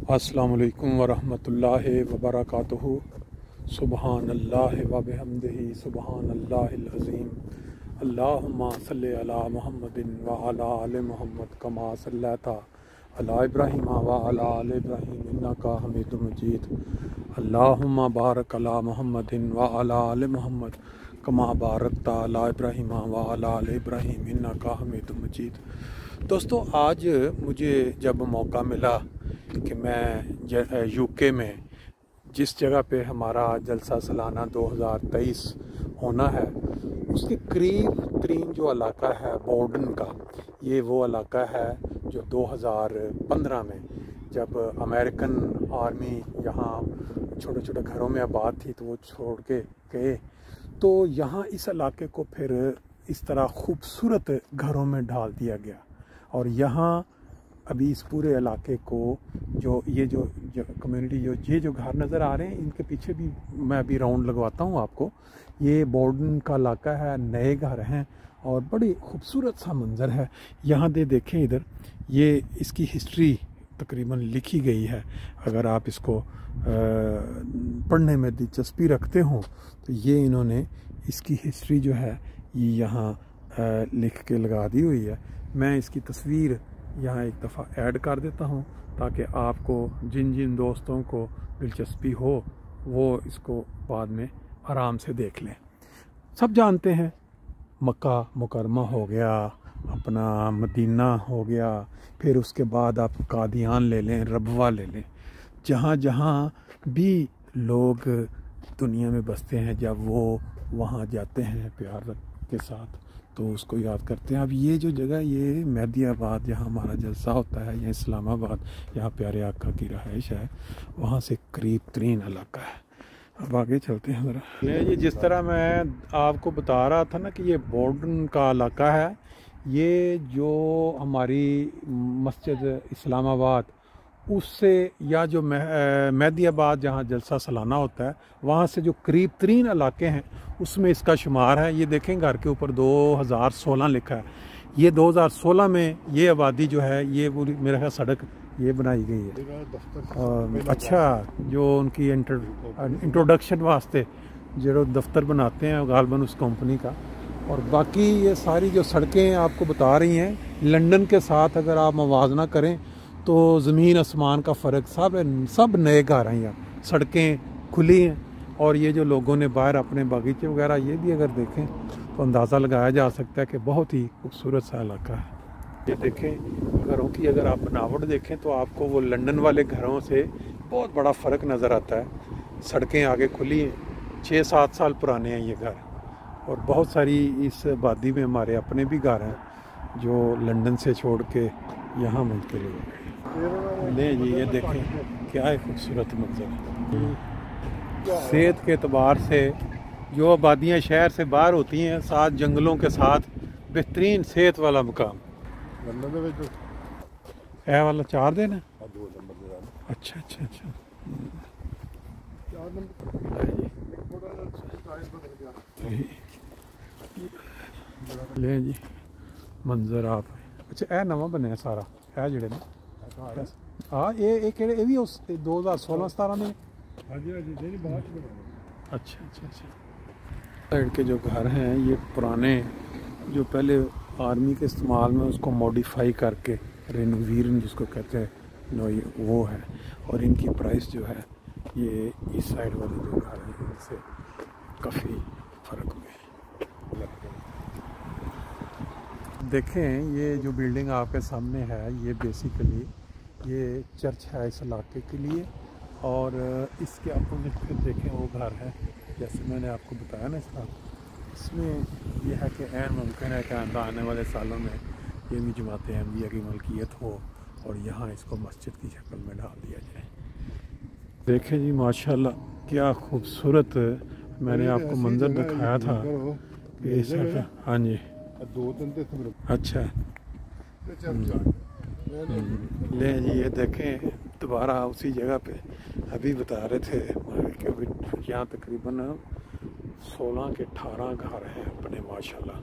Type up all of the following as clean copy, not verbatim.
अस्सलामुअलैकुम वरहमतुल्लाहि वबरकातुहू। सुबहानल्लाहि व बिहम्दिही सुबहानल्लाहिल अज़ीम। अल्लाहुम्मा सल्लि अला मुहम्मदिन व अला आलि मुहम्मद कमा सल्लैता अला इब्राहीम व अला आलि इब्राहीम इन्नका हमीदुम मजीद। अल्लाहुम्मा बारक अला मुहम्मदिन व अला आलि मुहम्मद कमा बारकता अला इब्राहीम व अला आलि इब्राहीम इन्नका हमीदुम मजीद। दोस्तों, आज मुझे जब मौका मिला कि मैं यूके में जिस जगह पे हमारा जलसा सालाना 2023 होना है, उसके करीब तरीन जो इलाका है बॉर्डन का, ये वो इलाका है जो 2015 में जब अमेरिकन आर्मी यहाँ छोटे छोटे घरों में आबाद थी तो वो छोड़ के गए, तो यहाँ इस इलाके को फिर इस तरह खूबसूरत घरों में ढाल दिया गया। और यहाँ अभी इस पूरे इलाके को जो कम्युनिटी ये जो घर नज़र आ रहे हैं, इनके पीछे भी मैं अभी राउंड लगवाता हूँ आपको। ये बॉर्डन का इलाका है, नए घर हैं और बड़ी खूबसूरत सा मंज़र है। यहाँ देखें इधर, ये इसकी हिस्ट्री तकरीबन लिखी गई है। अगर आप इसको पढ़ने में दिलचस्पी रखते हो तो ये इन्होंने इसकी हिस्ट्री जो है ये यहाँ लिख के लगा दी हुई है। मैं इसकी तस्वीर यहाँ एक दफ़ा ऐड कर देता हूँ ताकि आपको जिन जिन दोस्तों को दिलचस्पी हो वो इसको बाद में आराम से देख लें। सब जानते हैं मक्का मुकरमा हो गया, अपना मदीना हो गया, फिर उसके बाद आप कादियान ले लें, रबवा ले लें। जहाँ जहाँ भी लोग दुनिया में बसते हैं, जब वो वहाँ जाते हैं प्यार के साथ तो उसको याद करते हैं। अब ये जो जगह, ये मेहदीआबाद जहाँ हमारा जलसा होता है, या इस्लामाबाद यहाँ प्यारे आका की रहाइश है, वहाँ से करीब तरीन इलाका है। अब आगे चलते हैं ज़रा। ये जिस तरह मैं आपको बता रहा था ना कि ये बॉर्डन का इलाका है, ये जो हमारी मस्जिद इस्लामाबाद उससे या जो मेहदीआबाद जहाँ जलसा सालाना होता है वहाँ से जो करीब तरीन इलाके हैं उसमें इसका शुमार है। ये देखें घर के ऊपर 2016 लिखा है। ये 2016 में ये आबादी जो है ये पूरी मेरा ख्याल सड़क ये बनाई गई है। अच्छा, जो उनकी इंट्रोडक्शन वास्ते जो दफ्तर बनाते हैं गालबन उस कंपनी का। और बाकी ये सारी जो सड़कें आपको बता रही हैं, लंदन के साथ अगर आप मवाजना करें तो ज़मीन आसमान का फ़र्क। सब नए घर हैं, यहाँ सड़कें खुली हैं। और ये जो लोगों ने बाहर अपने बागीचे वगैरह ये भी अगर देखें तो अंदाज़ा लगाया जा सकता है कि बहुत ही खूबसूरत सा इलाका है। ये देखें घरों की अगर आप बनावट देखें तो आपको वो लंदन वाले घरों से बहुत बड़ा फ़र्क नज़र आता है। सड़कें आगे खुली हैं, 6-7 साल पुराने हैं ये घर। और बहुत सारी इस आबादी में हमारे अपने भी घर हैं जो लंदन से छोड़ के यहाँ मुल्क ले जी। ये देखें क्या है खूबसूरत मंजर। सेहत के एतबार से जो आबादियाँ शहर से बाहर होती हैं, साथ जंगलों के साथ बेहतरीन सेहत वाला मुकाम। ए वाला 4 दिन है। अच्छा अच्छा अच्छा। ले जी मंजर आप। अच्छा, ए नवा बनया सारा है जेड़े ने। हाँ, ये भी उस 2016-17 में। अच्छा अच्छा अच्छा। साइड के जो घर हैं ये पुराने, जो पहले आर्मी के इस्तेमाल में उसको मॉडिफाई करके रेनोवेशन जिसको कहते हैं नो, ये वो है। और इनकी प्राइस जो है ये इस साइड वाले जो घर हैं इनसे काफ़ी फ़र्क में। देखें ये जो बिल्डिंग आपके सामने है ये बेसिकली ये चर्च है इस इलाके के लिए। और इसके अपोजिट फिर देखें वो घर है, जैसे मैंने आपको बताया ना इसमें यह है कि ऐन मुमकिन है कि आने वाले सालों में ये भी जमात अहमदिया की मलकियत हो और यहाँ इसको मस्जिद की शक्ल में डाल दिया जाए। देखें जी माशाल्लाह क्या खूबसूरत मैंने आपको मंजर दिखाया था। हाँ जी, अच्छा ले जी। ये देखें दोबारा उसी जगह पे अभी बता रहे थे कि अभी यहाँ तकरीबन 16 के 18 घर हैं अपने माशाल्लाह।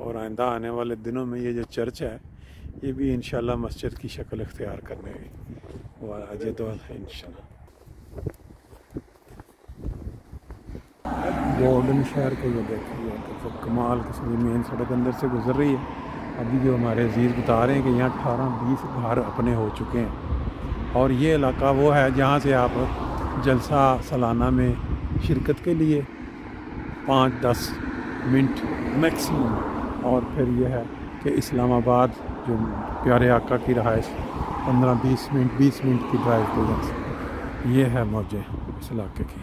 और आइंदा आने वाले दिनों में ये जो चर्च है ये भी इंशाल्लाह मस्जिद की शक्ल इख्तियार करने वाजिद इंशाल्लाह। गोल्डन शहर को ये देखिए तो कमाल किस्म मेन सड़क अंदर से गुजर रही है। अभी जो हमारे अजीज़ बता रहे हैं कि यहाँ 18-20 घर अपने हो चुके हैं और ये इलाका वो है जहाँ से आप जलसा सालाना में शिरकत के लिए 5-10 मिनट मैक्सिमम, और फिर यह है कि इस्लामाबाद जो प्यारे आका की रहाइश 15-20 मिनट 20 मिनट की ड्राइव पे जा सकते। ये है मौजें इस इलाके की।